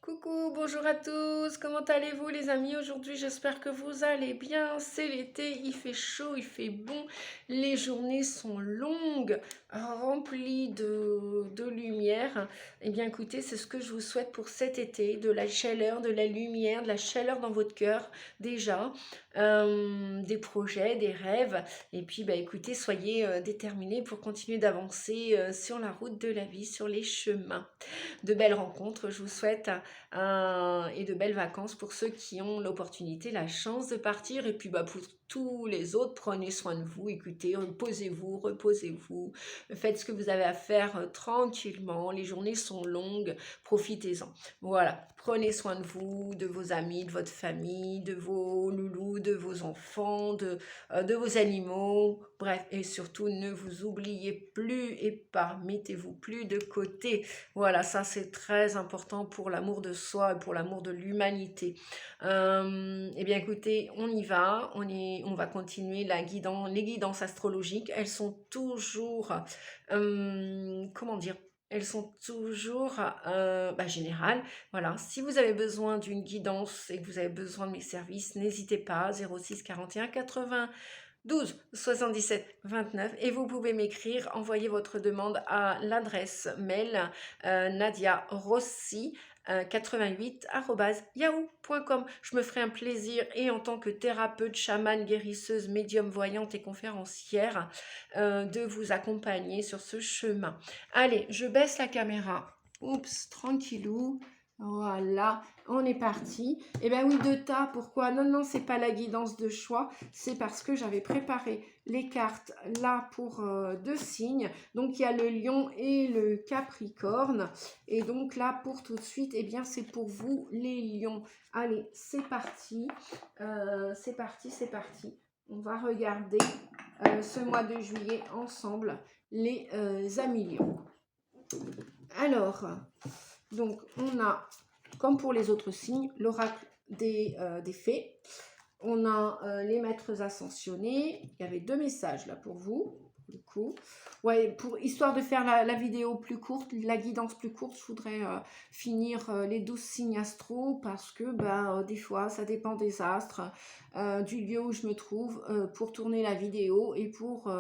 Coucou, bonjour à tous, comment allez-vous les amis? Aujourd'hui j'espère que vous allez bien, c'est l'été, il fait chaud, il fait bon, les journées sont longues, remplies de lumière. Eh bien écoutez, c'est ce que je vous souhaite pour cet été, de la chaleur, de la lumière, de la chaleur dans votre cœur déjà, des projets, des rêves, et puis bah écoutez, soyez déterminés pour continuer d'avancer sur la route de la vie, sur les chemins. De belles rencontres, je vous souhaite et de belles vacances pour ceux qui ont l'opportunité, la chance de partir. Et puis bah, pour tous les autres, prenez soin de vous, écoutez, reposez-vous, faites ce que vous avez à faire tranquillement. Les journées sont longues, profitez-en. Voilà, prenez soin de vous, de vos amis, de votre famille, de vos loulous, de vos enfants, de vos animaux. Bref, et surtout, ne vous oubliez plus et pas, mettez-vous plus de côté. Voilà, ça c'est très important pour l'amour de soi et pour l'amour de l'humanité. Eh bien écoutez, on y va, on va continuer les guidances astrologiques. Elles sont toujours, comment dire, elles sont toujours générales. Voilà, si vous avez besoin d'une guidance et que vous avez besoin de mes services, n'hésitez pas, 06 41 80 12 77 29 et vous pouvez m'écrire, envoyer votre demande à l'adresse mail Nadia Rossi 88@yahoo.com. Je me ferai un plaisir et en tant que thérapeute, chamane, guérisseuse, médium voyante et conférencière de vous accompagner sur ce chemin. Allez, je baisse la caméra. Oups, tranquillou. Voilà, on est parti. Eh bien oui, de tas, pourquoi? Non, non, c'est pas la guidance de choix, c'est parce que j'avais préparé les cartes là pour deux signes. Donc il y a le lion et le capricorne. Et donc là, pour tout de suite, eh bien c'est pour vous les lions. Allez, c'est parti. C'est parti, c'est parti. On va regarder ce mois de juillet ensemble, les amis lions. Alors, donc on a, comme pour les autres signes, l'oracle des fées. On a les maîtres ascensionnés. Il y avait deux messages là pour vous. Du coup, ouais, histoire de faire la vidéo plus courte, la guidance plus courte, je voudrais finir les 12 signes astro parce que des fois ça dépend des astres, du lieu où je me trouve pour tourner la vidéo et pour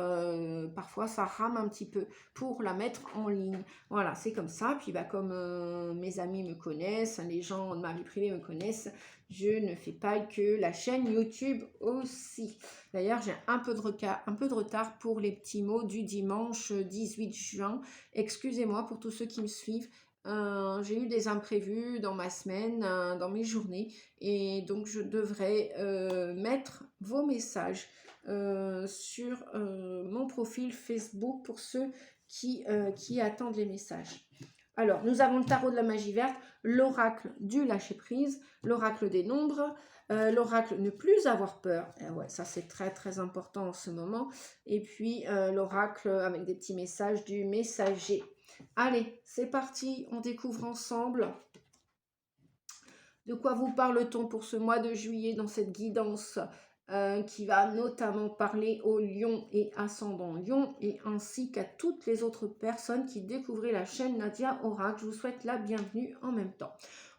parfois ça rame un petit peu pour la mettre en ligne. Voilà, c'est comme ça. Puis comme mes amis me connaissent, les gens de ma vie privée me connaissent, je ne fais pas que la chaîne YouTube aussi. D'ailleurs, j'ai un peu de retard pour les petits mots du dimanche 18 juin. Excusez-moi pour tous ceux qui me suivent. J'ai eu des imprévus dans ma semaine, dans mes journées. Et donc, je devrais mettre vos messages sur mon profil Facebook pour ceux qui attendent les messages. Alors, nous avons le tarot de la magie verte, l'oracle du lâcher-prise, l'oracle des nombres, l'oracle ne plus avoir peur. Ouais, ça c'est très très important en ce moment. Et puis l'oracle avec des petits messages du messager. Allez, c'est parti, on découvre ensemble. De quoi vous parle-t-on pour ce mois de juillet dans cette guidance qui va notamment parler aux lions et ascendants lions et ainsi qu'à toutes les autres personnes qui découvrent la chaîne Nadia Oracle. Je vous souhaite la bienvenue en même temps.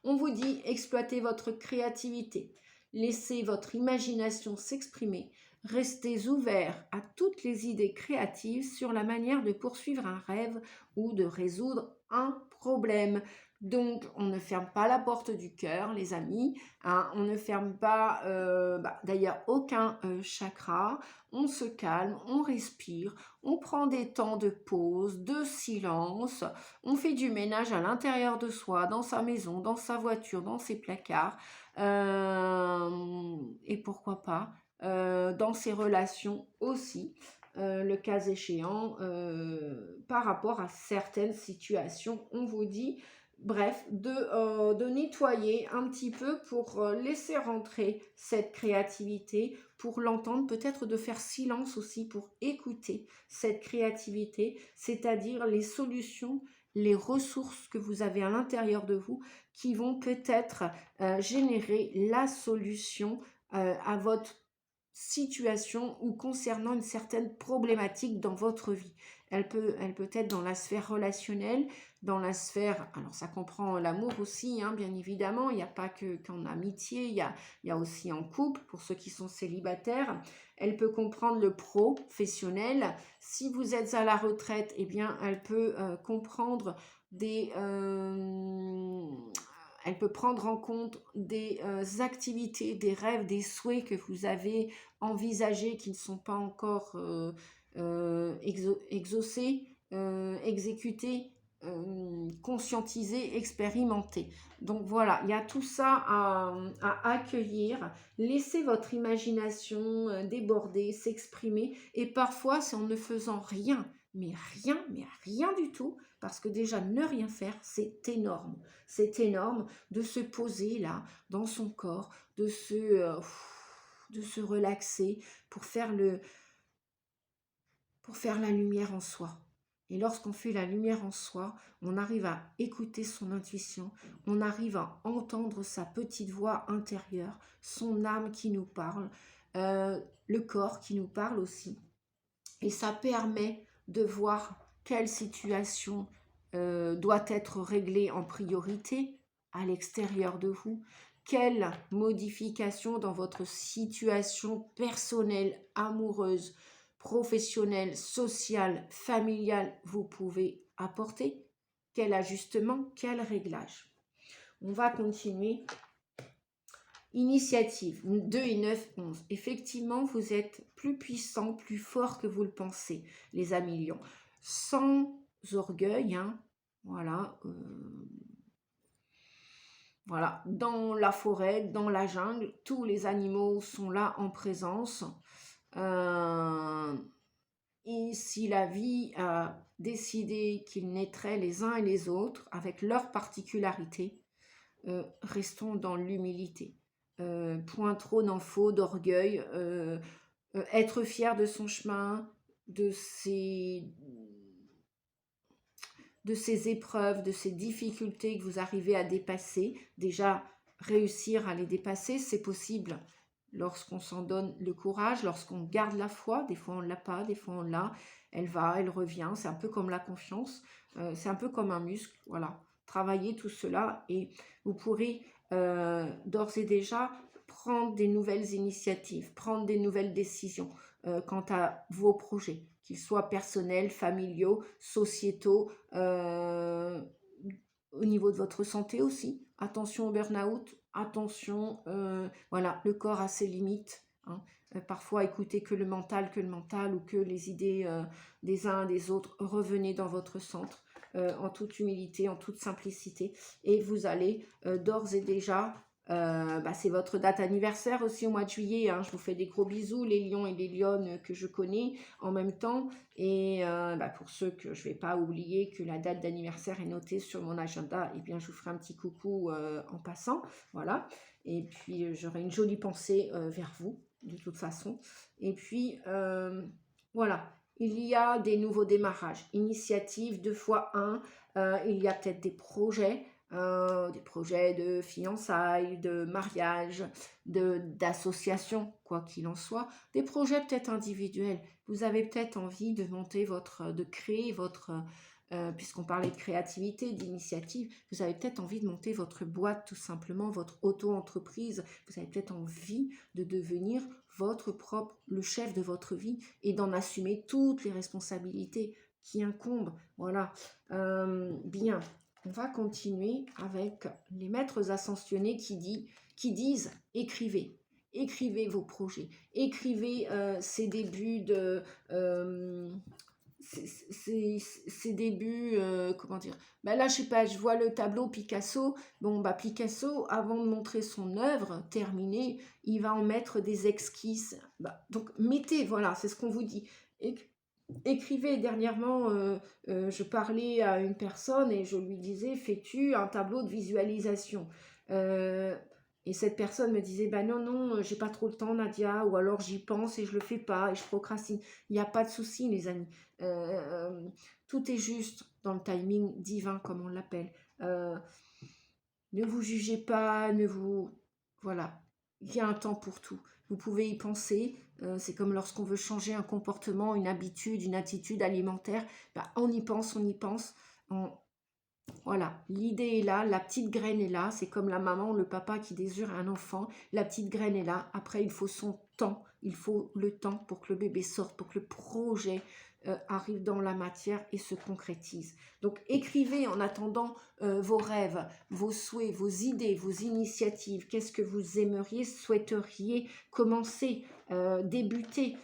On vous dit exploitez votre créativité, laissez votre imagination s'exprimer, restez ouverts à toutes les idées créatives sur la manière de poursuivre un rêve ou de résoudre un problème. Donc, on ne ferme pas la porte du cœur, les amis. Hein, on ne ferme pas, d'ailleurs, aucun chakra. On se calme, on respire, on prend des temps de pause, de silence. On fait du ménage à l'intérieur de soi, dans sa maison, dans sa voiture, dans ses placards. Et pourquoi pas dans ses relations aussi. Le cas échéant, par rapport à certaines situations, on vous dit bref, de nettoyer un petit peu pour laisser rentrer cette créativité, pour l'entendre, peut-être de faire silence aussi pour écouter cette créativité, c'est-à-dire les solutions, les ressources que vous avez à l'intérieur de vous qui vont peut-être générer la solution à votre situation ou concernant une certaine problématique dans votre vie. Elle peut être dans la sphère relationnelle, dans la sphère, alors ça comprend l'amour aussi, hein, bien évidemment, il n'y a pas qu'en amitié, il y a aussi en couple, pour ceux qui sont célibataires. Elle peut comprendre le professionnel. Si vous êtes à la retraite, eh bien, elle peut comprendre elle peut prendre en compte des activités, des rêves, des souhaits que vous avez envisagés qui ne sont pas encore exaucés, exécutés, conscientisés, expérimentés. Donc voilà, il y a tout ça à accueillir. Laissez votre imagination déborder, s'exprimer. Et parfois, c'est en ne faisant rien, mais rien du tout, parce que déjà, ne rien faire, c'est énorme. C'est énorme de se poser là, dans son corps, de se relaxer pour faire la lumière en soi. Et lorsqu'on fait la lumière en soi, on arrive à écouter son intuition, on arrive à entendre sa petite voix intérieure, son âme qui nous parle, le corps qui nous parle aussi. Et ça permet de voir quelle situation doit être réglée en priorité à l'extérieur de vous, quelle modification dans votre situation personnelle, amoureuse, professionnelle, sociale, familiale vous pouvez apporter, quel ajustement, quel réglage. On va continuer. Initiative 2 et 9, 11. Effectivement, vous êtes plus puissant, plus fort que vous le pensez, les amis lions. Sans orgueil, hein, voilà. Voilà, dans la forêt, dans la jungle, tous les animaux sont là en présence. Et si la vie a décidé qu'ils naîtraient les uns et les autres, avec leurs particularités, restons dans l'humilité. Point trop n'en faut d'orgueil, être fier de son chemin, de ses épreuves, de ses difficultés que vous arrivez à dépasser. Déjà, réussir à les dépasser, c'est possible lorsqu'on s'en donne le courage, lorsqu'on garde la foi. Des fois, on ne l'a pas, des fois, on l'a. Elle va, elle revient. C'est un peu comme la confiance. C'est un peu comme un muscle. Voilà. Travaillez tout cela et vous pourrez d'ores et déjà prendre des nouvelles initiatives, prendre des nouvelles décisions quant à vos projets, qu'ils soient personnels, familiaux, sociétaux, au niveau de votre santé aussi. Attention au burn-out, attention, voilà, le corps a ses limites. Hein. Parfois, écoutez que le mental ou que les idées des uns des autres. Revenez dans votre centre en toute humilité, en toute simplicité. Et vous allez d'ores et déjà... c'est votre date anniversaire aussi au mois de juillet, hein. Je vous fais des gros bisous, les lions et les lionnes que je connais en même temps. Et pour ceux que je ne vais pas oublier que la date d'anniversaire est notée sur mon agenda, eh bien je vous ferai un petit coucou en passant. Voilà. Et puis j'aurai une jolie pensée vers vous, de toute façon. Et puis voilà. Il y a des nouveaux démarrages, initiatives 2x1, il y a peut-être des projets de fiançailles, de mariage, d'association, quoi qu'il en soit, des projets peut-être individuels. Vous avez peut-être envie de de créer votre, puisqu'on parlait de créativité, d'initiative, vous avez peut-être envie de monter votre boîte tout simplement, votre auto-entreprise. Vous avez peut-être envie de devenir le chef de votre vie et d'en assumer toutes les responsabilités qui incombent. Voilà. Bien. On va continuer avec les maîtres ascensionnés qui disent écrivez. Écrivez vos projets. Écrivez ces débuts de... ces débuts, comment dire, là je sais pas, je vois le tableau Picasso. Bon, Picasso, avant de montrer son œuvre terminée, il va en mettre des esquisses. Donc mettez, voilà, c'est ce qu'on vous dit. Écrivez. Dernièrement, je parlais à une personne et je lui disais, fais-tu un tableau de visualisation et cette personne me disait, non, j'ai pas trop le temps Nadia, ou alors j'y pense et je le fais pas et je procrastine. Il n'y a pas de souci les amis, tout est juste dans le timing divin comme on l'appelle. Ne vous jugez pas, voilà, il y a un temps pour tout. Vous pouvez y penser, c'est comme lorsqu'on veut changer un comportement, une habitude, une attitude alimentaire, on y pense, Voilà, l'idée est là, la petite graine est là, c'est comme la maman, le papa qui désire un enfant, la petite graine est là, après il faut son temps, il faut le temps pour que le bébé sorte, pour que le projet arrive dans la matière et se concrétise. Donc écrivez en attendant vos rêves, vos souhaits, vos idées, vos initiatives, qu'est-ce que vous aimeriez, souhaiteriez commencer, débuter.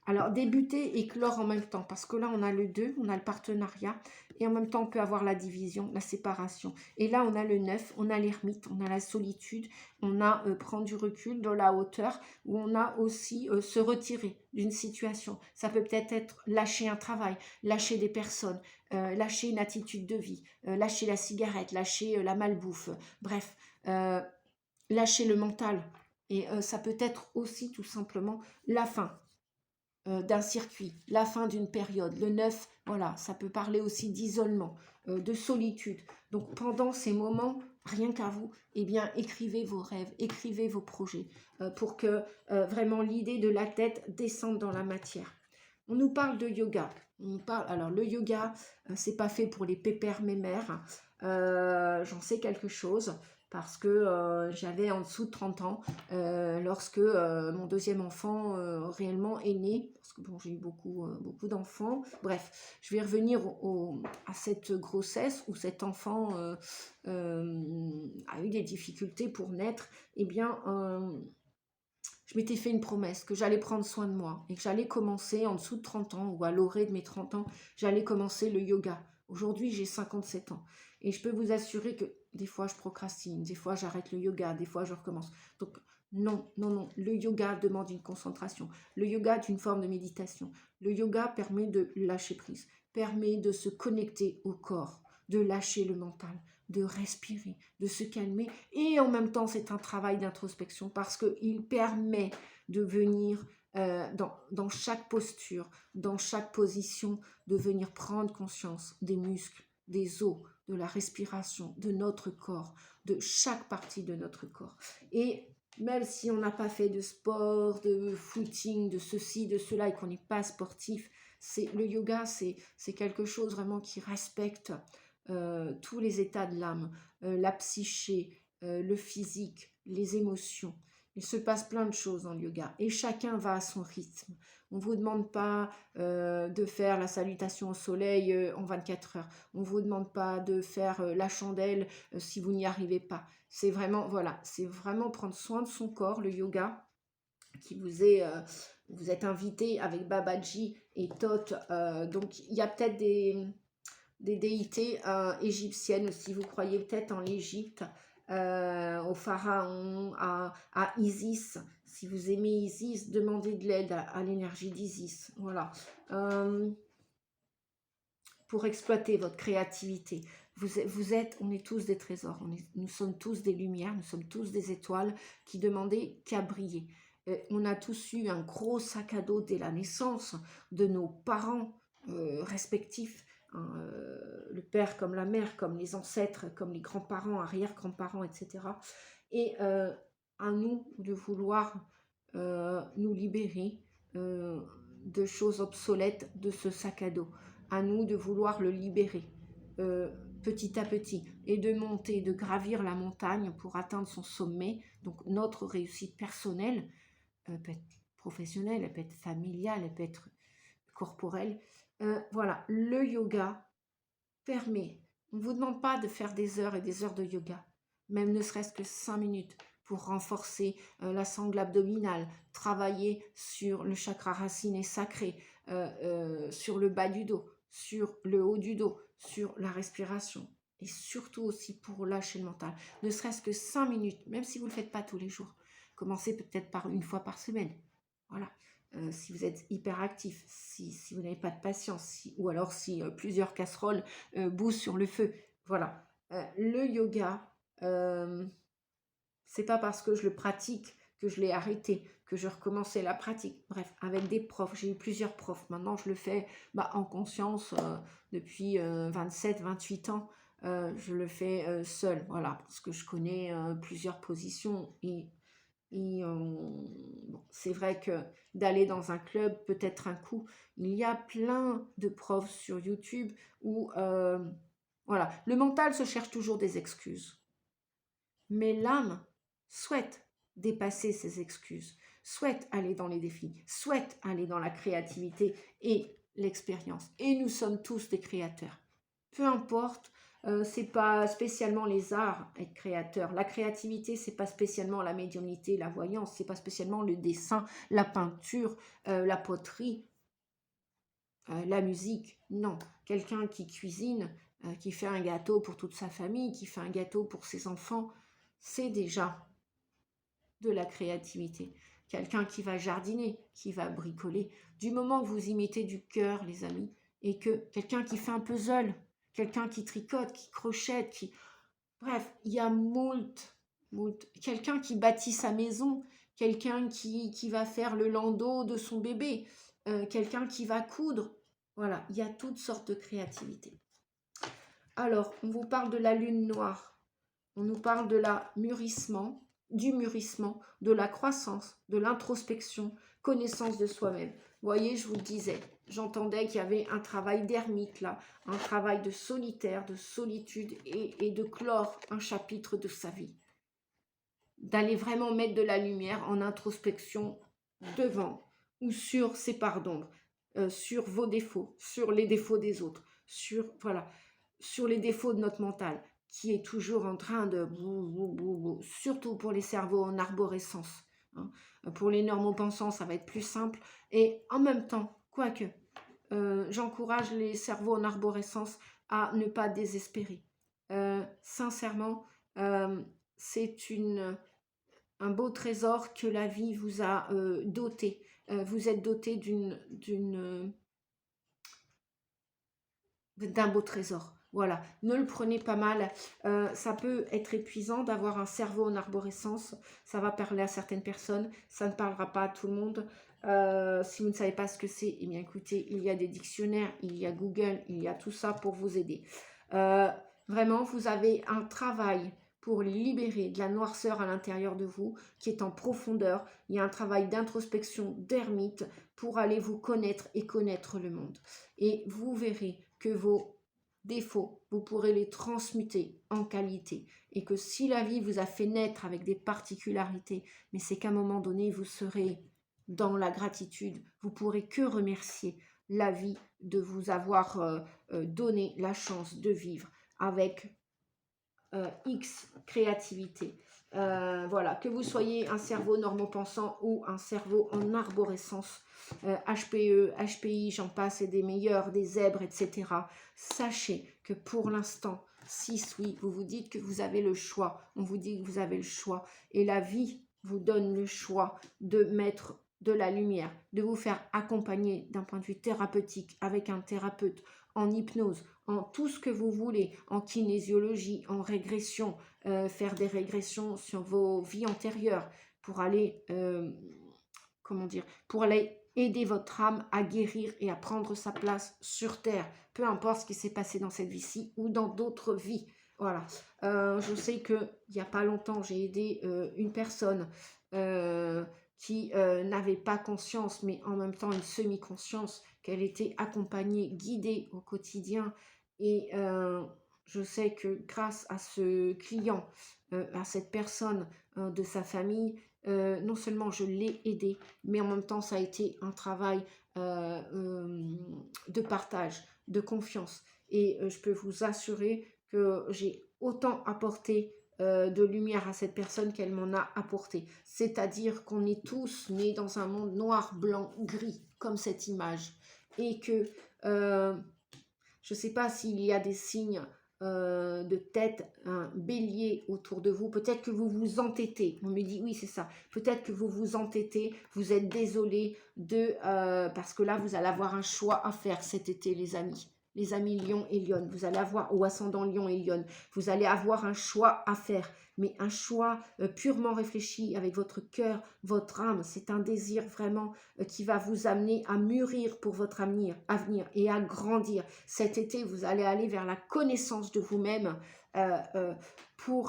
Alors débuter et clore en même temps, parce que là on a le 2, on a le partenariat, et en même temps on peut avoir la division, la séparation. Et là on a le 9, on a l'ermite, on a la solitude, on a prendre du recul dans la hauteur, où on a aussi se retirer d'une situation. Ça peut peut-être être lâcher un travail, lâcher des personnes, lâcher une attitude de vie, lâcher la cigarette, lâcher la malbouffe, bref, lâcher le mental. Et ça peut être aussi tout simplement la fin d'un circuit, la fin d'une période. Le 9, voilà, ça peut parler aussi d'isolement, de solitude. Donc pendant ces moments, rien qu'à vous, eh bien écrivez vos rêves, écrivez vos projets pour que vraiment l'idée de la tête descende dans la matière. On nous parle de yoga. Alors le yoga, c'est pas fait pour les pépères mémères. J'en sais quelque chose parce que j'avais en dessous de 30 ans lorsque mon deuxième enfant réellement est né, parce que bon, j'ai eu beaucoup d'enfants. Bref, je vais revenir à cette grossesse où cet enfant a eu des difficultés pour naître. Eh bien, je m'étais fait une promesse que j'allais prendre soin de moi et que j'allais commencer en dessous de 30 ans ou à l'orée de mes 30 ans, j'allais commencer le yoga. Aujourd'hui, j'ai 57 ans et je peux vous assurer que des fois, je procrastine, des fois, j'arrête le yoga, des fois, je recommence. Donc, non, non, non, le yoga demande une concentration. Le yoga est une forme de méditation. Le yoga permet de lâcher prise, permet de se connecter au corps, de lâcher le mental, de respirer, de se calmer. Et en même temps, c'est un travail d'introspection parce qu'il permet de venir dans chaque posture, dans chaque position, de venir prendre conscience des muscles, des os, de la respiration, de notre corps, de chaque partie de notre corps. Et même si on n'a pas fait de sport, de footing, de ceci, de cela, et qu'on n'est pas sportif, le yoga, c'est quelque chose vraiment qui respecte tous les états de l'âme, la psyché, le physique, les émotions. Il se passe plein de choses dans le yoga et chacun va à son rythme. On ne vous demande pas de faire la salutation au soleil en 24 heures. On ne vous demande pas de faire la chandelle si vous n'y arrivez pas. C'est vraiment, voilà, c'est vraiment prendre soin de son corps, le yoga, qui vous êtes invité avec Babaji et Thoth. Donc, il y a peut-être des déités égyptiennes aussi. Vous croyez peut-être en l'Égypte, au pharaon, à Isis. Si vous aimez Isis, demandez de l'aide à l'énergie d'Isis. Voilà. Pour exploiter votre créativité. On est tous des trésors, nous sommes tous des lumières, nous sommes tous des étoiles qui demandaient qu'à briller. On a tous eu un gros sac à dos dès la naissance de nos parents respectifs, hein, le père comme la mère, comme les ancêtres, comme les grands-parents, arrière-grands-parents, etc. Et à nous de vouloir nous libérer de choses obsolètes de ce sac à dos. À nous de vouloir le libérer petit à petit et de monter, de gravir la montagne pour atteindre son sommet. Donc notre réussite personnelle peut être professionnelle, elle peut être familiale, elle peut être corporelle. Voilà, le yoga permet, on ne vous demande pas de faire des heures et des heures de yoga, même ne serait-ce que 5 minutes pour renforcer la sangle abdominale, travailler sur le chakra racine et sacré, sur le bas du dos, sur le haut du dos, sur la respiration et surtout aussi pour lâcher le mental. Ne serait-ce que 5 minutes, même si vous ne le faites pas tous les jours. Commencez peut-être par une fois par semaine. Voilà. Si vous êtes hyperactif, si vous n'avez pas de patience, ou alors si plusieurs casseroles bougent sur le feu. Voilà. Le yoga, c'est pas parce que je le pratique que je l'ai arrêté, que je recommençais la pratique. Bref, avec des profs, j'ai eu plusieurs profs. Maintenant, je le fais en conscience depuis 27, 28 ans. Je le fais seul, voilà, parce que je connais plusieurs positions bon, c'est vrai que d'aller dans un club peut être un coup. Il y a plein de profs sur YouTube où Voilà, le mental se cherche toujours des excuses. Mais l'âme souhaite dépasser ses excuses, souhaite aller dans les défis, souhaite aller dans la créativité et l'expérience. Et nous sommes tous des créateurs. Peu importe, c'est pas spécialement les arts être créateur. La créativité, c'est pas spécialement la médiumnité, la voyance, c'est pas spécialement le dessin, la peinture, la poterie, la musique. Non, quelqu'un qui cuisine, qui fait un gâteau pour toute sa famille, qui fait un gâteau pour ses enfants, c'est déjà de la créativité. Quelqu'un qui va jardiner, qui va bricoler. Du moment que vous y mettez du cœur, les amis, et que quelqu'un qui fait un puzzle, quelqu'un qui tricote, qui crochette, qui... Bref, il y a moult. Quelqu'un qui bâtit sa maison, quelqu'un qui va faire le landau de son bébé, quelqu'un qui va coudre. Voilà, il y a toutes sortes de créativité. Alors, on vous parle de la lune noire. On nous parle de la mûrissement, du mûrissement, de la croissance, de l'introspection, connaissance de soi-même. Vous voyez, je vous le disais, j'entendais qu'il y avait un travail d'ermite là, un travail de solitaire, de solitude et de clore un chapitre de sa vie. D'aller vraiment mettre de la lumière en introspection devant ou sur ses parts d'ombre, sur vos défauts, sur les défauts des autres, sur les défauts de notre mental, qui est toujours en train de... surtout pour les cerveaux en arborescence. Hein. Pour les normopensants, ça va être plus simple. Et en même temps, quoique, j'encourage les cerveaux en arborescence à ne pas désespérer. Sincèrement, c'est un beau trésor que la vie vous a doté. Vous êtes doté d'un beau trésor. Voilà, ne le prenez pas mal. Ça peut être épuisant d'avoir un cerveau en arborescence. Ça va parler à certaines personnes. Ça ne parlera pas à tout le monde. Si vous ne savez pas ce que c'est, eh bien écoutez, il y a des dictionnaires, il y a Google, il y a tout ça pour vous aider. Vraiment, vous avez un travail pour libérer de la noirceur à l'intérieur de vous, qui est en profondeur. Il y a un travail d'introspection, d'ermite, pour aller vous connaître et connaître le monde. Et vous verrez que vos défauts, vous pourrez les transmuter en qualité. Et que si la vie vous a fait naître avec des particularités, mais c'est qu'à un moment donné, vous serez dans la gratitude. Vous pourrez que remercier la vie de vous avoir donné la chance de vivre avec X créativité. Voilà, que vous soyez un cerveau normopensant ou un cerveau en arborescence, HPE, HPI, j'en passe, et des meilleurs, des zèbres, etc. Sachez que pour l'instant, si oui, vous vous dites que vous avez le choix, on vous dit que vous avez le choix, et la vie vous donne le choix de mettre de la lumière, de vous faire accompagner d'un point de vue thérapeutique avec un thérapeute, en hypnose, en tout ce que vous voulez, en kinésiologie, en régression, faire des régressions sur vos vies antérieures pour aller, pour aller aider votre âme à guérir et à prendre sa place sur Terre, peu importe ce qui s'est passé dans cette vie-ci ou dans d'autres vies. Voilà. Je sais qu'il n'y a pas longtemps, j'ai aidé une personne qui n'avait pas conscience, mais en même temps une semi-conscience, qu'elle était accompagnée, guidée au quotidien. Et je sais que grâce à ce client, à cette personne de sa famille, non seulement je l'ai aidé, mais en même temps ça a été un travail de partage, de confiance. Et je peux vous assurer que j'ai autant apporté de lumière à cette personne qu'elle m'en a apporté. C'est-à-dire qu'on est tous nés dans un monde noir, blanc, gris, comme cette image. Et que je ne sais pas s'il y a des signes de tête, un bélier autour de vous. Peut-être que vous vous entêtez. On me dit oui, c'est ça. Peut-être que vous vous entêtez. Vous êtes désolé parce que là, vous allez avoir un choix à faire cet été, les amis. Les amis Lion et Lyon, vous allez avoir, ou ascendant Lion et Lyon, vous allez avoir un choix à faire, mais un choix purement réfléchi avec votre cœur, votre âme. C'est un désir vraiment qui va vous amener à mûrir pour votre avenir et à grandir. Cet été, vous allez aller vers la connaissance de vous-même. Vous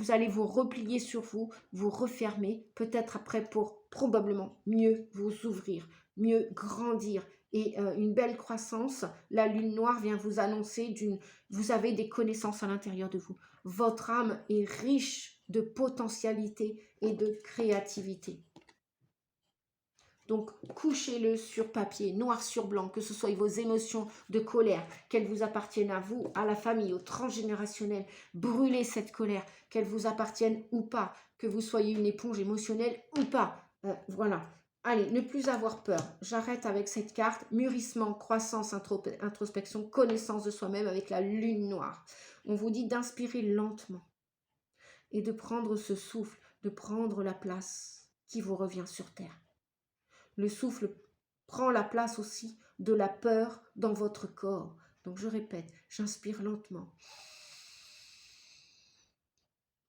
allez vous replier sur vous, vous refermer, peut-être après pour probablement mieux vous ouvrir, mieux grandir et une belle croissance. La lune noire vient vous annoncer vous avez des connaissances à l'intérieur de vous. Votre âme est riche de potentialité et de créativité. Donc, couchez-le sur papier, noir sur blanc, que ce soit vos émotions de colère, qu'elles vous appartiennent à vous, à la famille, au transgénérationnel. Brûlez cette colère, qu'elle vous appartienne ou pas, que vous soyez une éponge émotionnelle ou pas. Voilà. Allez, ne plus avoir peur. J'arrête avec cette carte. Mûrissement, croissance, introspection, connaissance de soi-même avec la lune noire. On vous dit d'inspirer lentement et de prendre ce souffle, de prendre la place qui vous revient sur Terre. Le souffle prend la place aussi de la peur dans votre corps. Donc je répète, j'inspire lentement.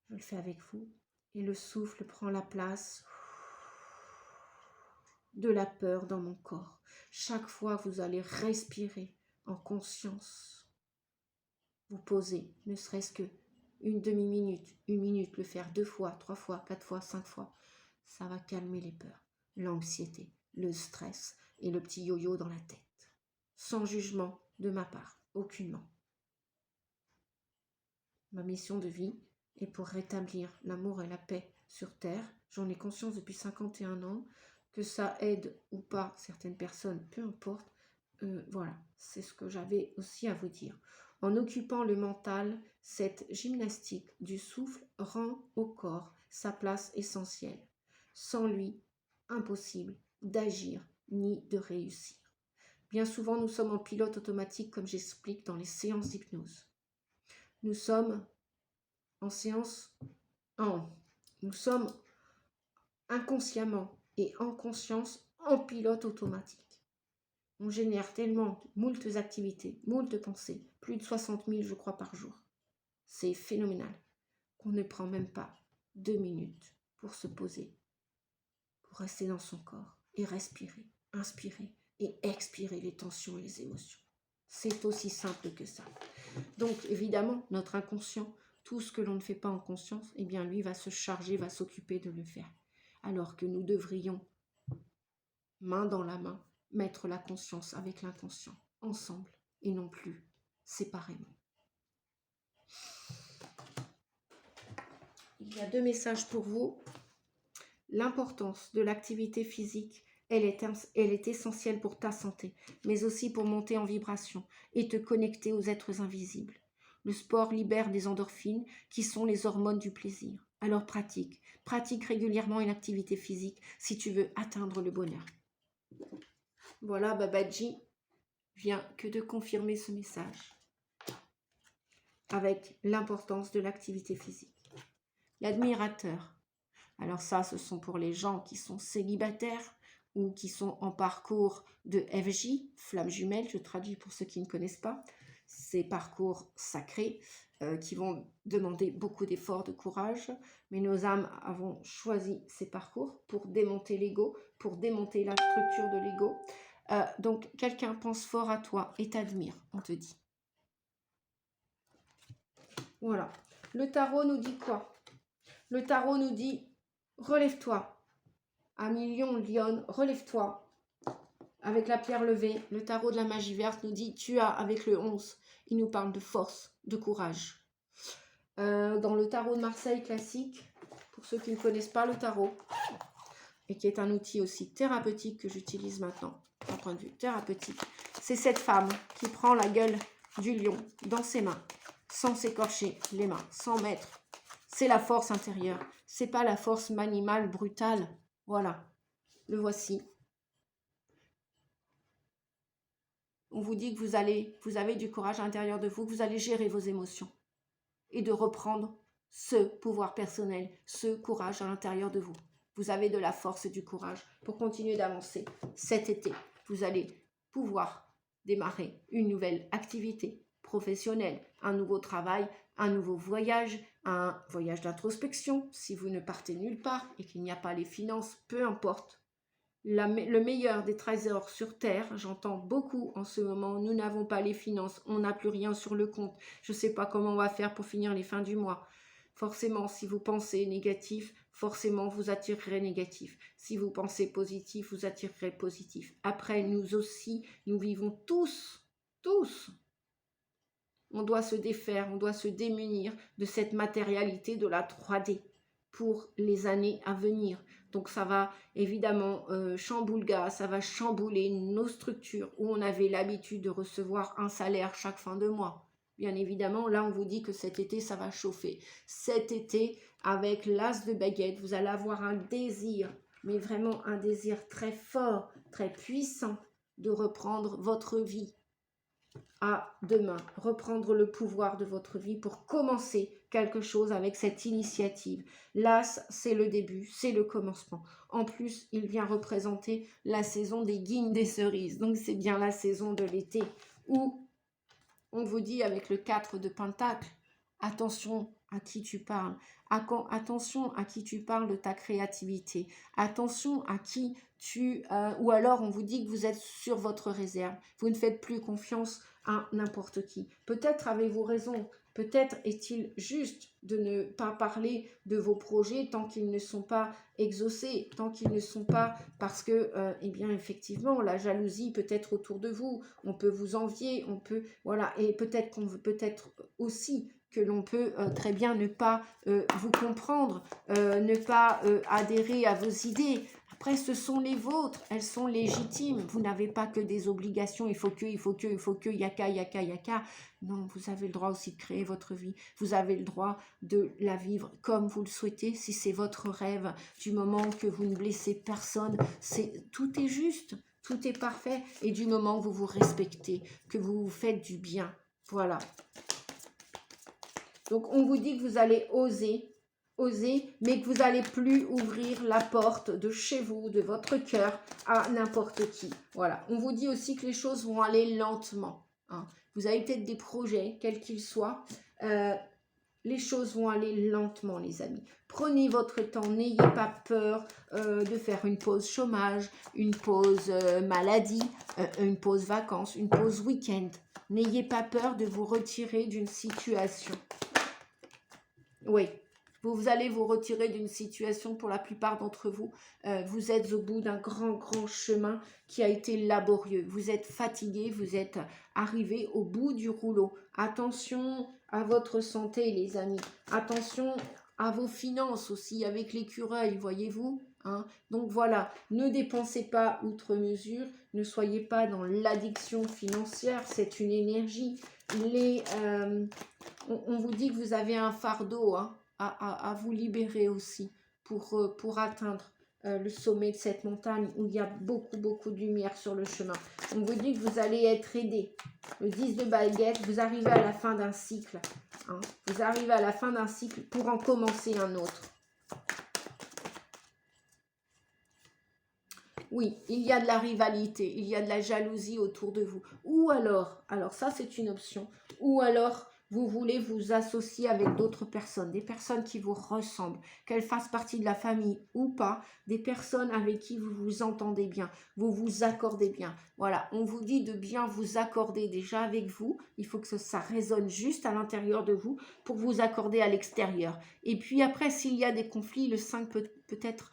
Je le fais avec vous. Et le souffle prend la place de la peur dans mon corps. Chaque fois que vous allez respirer en conscience, vous posez, ne serait-ce que une demi-minute, une minute, le faire 2 fois, 3 fois, 4 fois, 5 fois, ça va calmer les peurs, l'anxiété, le stress et le petit yo-yo dans la tête. Sans jugement de ma part, aucunement. Ma mission de vie est pour rétablir l'amour et la paix sur Terre. J'en ai conscience depuis 51 ans, que ça aide ou pas certaines personnes, peu importe. Voilà, c'est ce que j'avais aussi à vous dire. En occupant le mental, cette gymnastique du souffle rend au corps sa place essentielle. Sans lui, impossible d'agir ni de réussir. Bien souvent, nous sommes en pilote automatique, comme j'explique dans les séances d'hypnose. Nous sommes nous sommes inconsciemment et en conscience en pilote automatique. On génère tellement moultes activités, moultes pensées, plus de 60 000 je crois par jour. C'est phénoménal qu'on ne prend même pas 2 minutes pour se poser, pour rester dans son corps et respirer, inspirer et expirer les tensions et les émotions. C'est aussi simple que ça. Donc évidemment, notre inconscient, tout ce que l'on ne fait pas en conscience, eh bien lui va se charger, va s'occuper de le faire. Alors que nous devrions, main dans la main, mettre la conscience avec l'inconscient, ensemble, et non plus séparément. Il y a 2 messages pour vous. L'importance de l'activité physique, elle est essentielle pour ta santé, mais aussi pour monter en vibration et te connecter aux êtres invisibles. Le sport libère des endorphines qui sont les hormones du plaisir. Alors pratique régulièrement une activité physique si tu veux atteindre le bonheur. Voilà, Babaji vient que de confirmer ce message avec l'importance de l'activité physique. L'admirateur. Alors ça, ce sont pour les gens qui sont célibataires ou qui sont en parcours de FJ, flamme jumelle, je traduis pour ceux qui ne connaissent pas, ces parcours sacrés qui vont demander beaucoup d'efforts, de courage, mais nos âmes avons choisi ces parcours pour démonter l'ego, pour démonter la structure de l'ego. Donc quelqu'un pense fort à toi et t'admire, on te dit. Voilà. Le tarot nous dit quoi? Le tarot nous dit relève-toi. À million, Lyon, relève-toi. Avec la pierre levée, le tarot de la magie verte nous dit tu as avec le 11. Il nous parle de force, de courage. Dans le tarot de Marseille classique, pour ceux qui ne connaissent pas le tarot, et qui est un outil aussi thérapeutique que j'utilise maintenant, d'un point de vue thérapeutique, c'est cette femme qui prend la gueule du lion dans ses mains, sans s'écorcher les mains, sans mettre. C'est la force intérieure, c'est pas la force animale brutale. Voilà, le voici. On vous dit que vous avez du courage à l'intérieur de vous, que vous allez gérer vos émotions et de reprendre ce pouvoir personnel, ce courage à l'intérieur de vous. Vous avez de la force et du courage pour continuer d'avancer. Cet été, vous allez pouvoir démarrer une nouvelle activité professionnelle, un nouveau travail, un nouveau voyage, un voyage d'introspection. Si vous ne partez nulle part et qu'il n'y a pas les finances, peu importe. Le meilleur des trésors sur Terre, j'entends beaucoup en ce moment, nous n'avons pas les finances, on n'a plus rien sur le compte, je ne sais pas comment on va faire pour finir les fins du mois. Forcément, si vous pensez négatif, forcément, vous attirerez négatif. Si vous pensez positif, vous attirerez positif. Après, nous aussi, nous vivons tous, on doit se défaire, on doit se démunir de cette matérialité de la 3D pour les années à venir. Donc ça va évidemment ça va chambouler nos structures où on avait l'habitude de recevoir un salaire chaque fin de mois. Bien évidemment, là on vous dit que cet été ça va chauffer. Cet été, avec l'as de baguette, vous allez avoir un désir, mais vraiment un désir très fort, très puissant de reprendre votre vie à demain, reprendre le pouvoir de votre vie pour commencer quelque chose avec cette initiative. L'As, c'est le début, c'est le commencement. En plus, il vient représenter la saison des guignes des cerises. Donc, c'est bien la saison de l'été où on vous dit avec le 4 de Pentacle, attention à qui tu parles. Attention à qui tu parles de ta créativité. Attention à qui ou alors on vous dit que vous êtes sur votre réserve. Vous ne faites plus confiance à n'importe qui. Peut-être avez-vous raison. Peut-être est-il juste de ne pas parler de vos projets tant qu'ils ne sont pas exaucés, tant qu'ils ne sont pas... Parce que, eh bien, effectivement, la jalousie peut être autour de vous. On peut vous envier, on peut... Voilà, et peut-être aussi que l'on peut très bien ne pas vous comprendre, ne pas adhérer à vos idées. Après, ce sont les vôtres, elles sont légitimes. Vous n'avez pas que des obligations, il faut que, yaka. Non, vous avez le droit aussi de créer votre vie. Vous avez le droit de la vivre comme vous le souhaitez, si c'est votre rêve. Du moment que vous ne blessez personne, tout est juste, tout est parfait. Et du moment que vous vous respectez, que vous vous faites du bien, voilà. Donc, on vous dit que vous allez oser, mais que vous n'allez plus ouvrir la porte de chez vous, de votre cœur, à n'importe qui. Voilà. On vous dit aussi que les choses vont aller lentement. Hein. Vous avez peut-être des projets, quels qu'ils soient. Les choses vont aller lentement, les amis. Prenez votre temps, n'ayez pas peur de faire une pause chômage, une pause maladie, une pause vacances, une pause week-end. N'ayez pas peur de vous retirer d'une situation. Oui, vous allez vous retirer d'une situation, pour la plupart d'entre vous. Vous êtes au bout d'un grand chemin qui a été laborieux. Vous êtes fatigué, vous êtes arrivé au bout du rouleau. Attention à votre santé, les amis. Attention à vos finances aussi, avec l'écureuil, voyez-vous. Hein. Donc voilà, ne dépensez pas outre mesure. Ne soyez pas dans l'addiction financière, c'est une énergie. On vous dit que vous avez un fardeau hein, à vous libérer aussi pour atteindre le sommet de cette montagne où il y a beaucoup de lumière sur le chemin. On vous dit que vous allez être aidé. Le 10 de baguette, vous arrivez à la fin d'un cycle. Hein. Vous arrivez à la fin d'un cycle pour en commencer un autre. Oui, il y a de la rivalité, il y a de la jalousie autour de vous. Ou alors ça c'est une option, ou alors vous voulez vous associer avec d'autres personnes, des personnes qui vous ressemblent, qu'elles fassent partie de la famille ou pas, des personnes avec qui vous vous entendez bien, vous vous accordez bien. Voilà, on vous dit de bien vous accorder déjà avec vous, il faut que ça résonne juste à l'intérieur de vous pour vous accorder à l'extérieur. Et puis après, s'il y a des conflits, le 5 peut être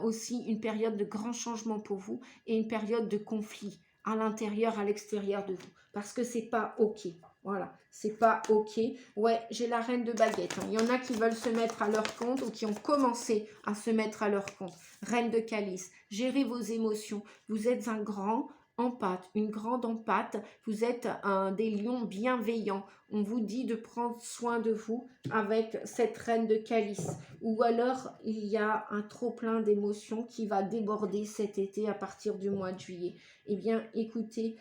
aussi une période de grand changement pour vous et une période de conflit à l'intérieur, à l'extérieur de vous. Parce que c'est pas OK. Voilà, c'est pas OK. Ouais, j'ai la reine de baguette. Hein. Il y en a qui veulent se mettre à leur compte ou qui ont commencé à se mettre à leur compte. Reine de calice, gérez vos émotions. Vous êtes un grand empathe, une grande empathe. Vous êtes des lions bienveillants. On vous dit de prendre soin de vous avec cette reine de calice. Ou alors, il y a un trop-plein d'émotions qui va déborder cet été à partir du mois de juillet. Eh bien, écoutez,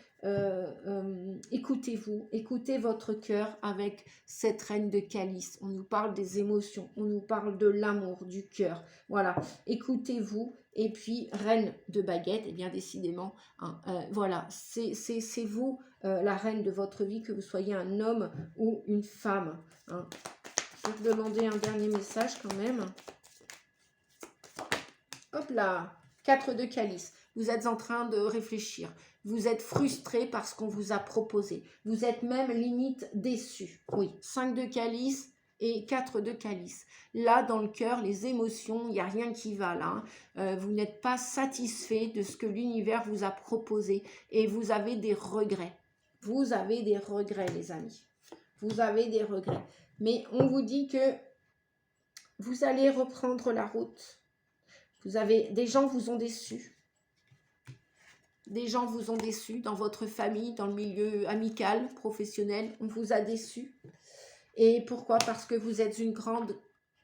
écoutez-vous, écoutez votre cœur avec cette reine de calice. On nous parle des émotions, on nous parle de l'amour, du cœur. Voilà, écoutez-vous. Et puis, reine de baguette, eh bien, décidément, hein, voilà, c'est vous, la reine de votre vie, que vous soyez un homme ou une femme. Hein. Je vais vous demander un dernier message quand même. Hop là, 4 de calice. Vous êtes en train de réfléchir. Vous êtes frustré par ce qu'on vous a proposé. Vous êtes même limite déçu. Oui, 5 de calice. et 4 de calice. Là, dans le cœur, les émotions, il n'y a rien qui va là. Vous n'êtes pas satisfait de ce que l'univers vous a proposé et vous avez des regrets. Vous avez des regrets, les amis. Vous avez des regrets. Mais on vous dit que vous allez reprendre la route. Des gens vous ont déçus. Des gens vous ont déçus dans votre famille, dans le milieu amical, professionnel. On vous a déçus. Et pourquoi? Parce que vous êtes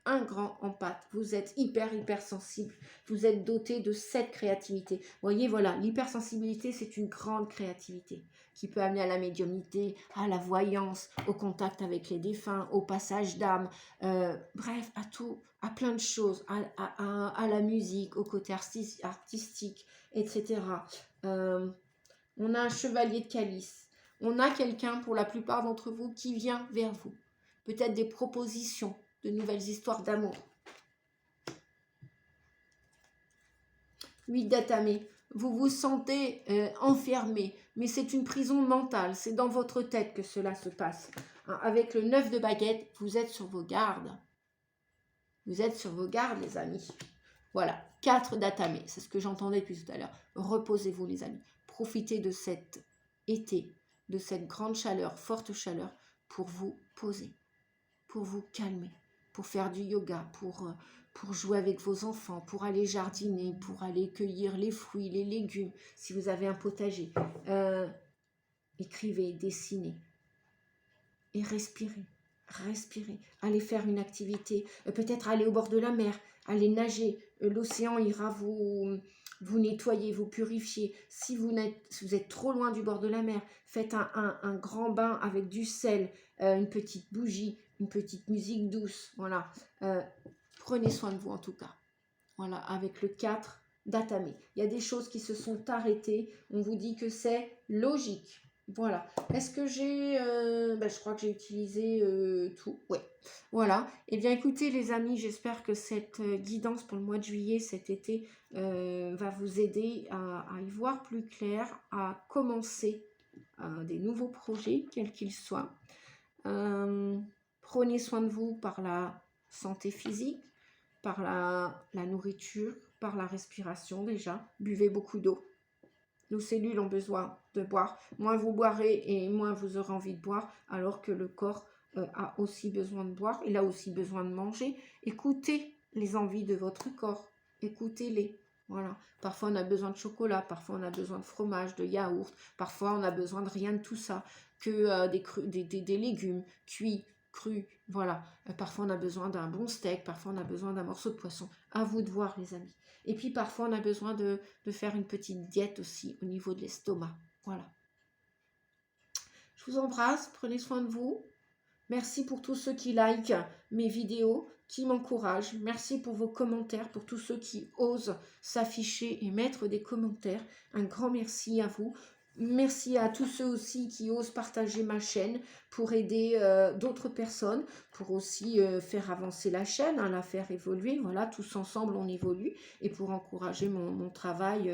un grand empathe. Vous êtes hyper sensible. Vous êtes doté de cette créativité. Vous voyez, voilà, l'hypersensibilité, c'est une grande créativité qui peut amener à la médiumnité, à la voyance, au contact avec les défunts, au passage d'âme, bref, à tout, à plein de choses, à la musique, au côté artistique, etc. On a un chevalier de calice. On a quelqu'un, pour la plupart d'entre vous, qui vient vers vous. Peut-être des propositions de nouvelles histoires d'amour. 8 d'atamé. Vous vous sentez enfermé, mais c'est une prison mentale. C'est dans votre tête que cela se passe. Hein, avec le 9 de baguette, vous êtes sur vos gardes. Vous êtes sur vos gardes, les amis. Voilà, 4 d'atamé. C'est ce que j'entendais depuis tout à l'heure. Reposez-vous, les amis. Profitez de cet été, de cette grande chaleur, forte chaleur, pour vous poser, pour vous calmer, pour faire du yoga, pour jouer avec vos enfants, pour aller jardiner, pour aller cueillir les fruits, les légumes, si vous avez un potager. Écrivez, dessinez et respirez. Respirez. Allez faire une activité, peut-être aller au bord de la mer, aller nager. L'océan ira vous nettoyer, vous purifier. Si vous êtes trop loin du bord de la mer, faites un grand bain avec du sel, une petite bougie, une petite musique douce. Voilà. Prenez soin de vous en tout cas. Voilà, avec le 4 d'atamé. Il y a des choses qui se sont arrêtées. On vous dit que c'est logique. Voilà. Est-ce que j'ai... je crois que j'ai utilisé tout. Ouais. Voilà. Eh bien, écoutez, les amis, j'espère que cette guidance pour le mois de juillet, cet été, va vous aider à y voir plus clair, à commencer des nouveaux projets, quels qu'ils soient. Prenez soin de vous par la santé physique, par la nourriture, par la respiration déjà. Buvez beaucoup d'eau. Nos cellules ont besoin de boire. Moins vous boirez et moins vous aurez envie de boire, alors que le corps a aussi besoin de boire. Il a aussi besoin de manger. Écoutez les envies de votre corps. Écoutez-les. Voilà. Parfois, on a besoin de chocolat. Parfois, on a besoin de fromage, de yaourt. Parfois, on a besoin de rien de tout ça, que des légumes cuits, crus. Voilà. Parfois, on a besoin d'un bon steak. Parfois, on a besoin d'un morceau de poisson. À vous de voir, les amis. Et puis, parfois, on a besoin de faire une petite diète aussi au niveau de l'estomac. Voilà. Je vous embrasse. Prenez soin de vous. Merci pour tous ceux qui likent mes vidéos, qui m'encouragent. Merci pour vos commentaires, pour tous ceux qui osent s'afficher et mettre des commentaires. Un grand merci à vous. Merci à tous ceux aussi qui osent partager ma chaîne pour aider d'autres personnes, pour aussi faire avancer la chaîne, hein, la faire évoluer. Voilà, tous ensemble on évolue et pour encourager mon travail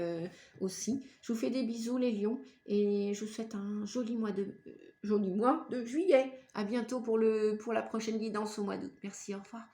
aussi. Je vous fais des bisous les lions et je vous souhaite un joli mois de juillet. À bientôt pour la prochaine guidance au mois d'août. Merci, au revoir.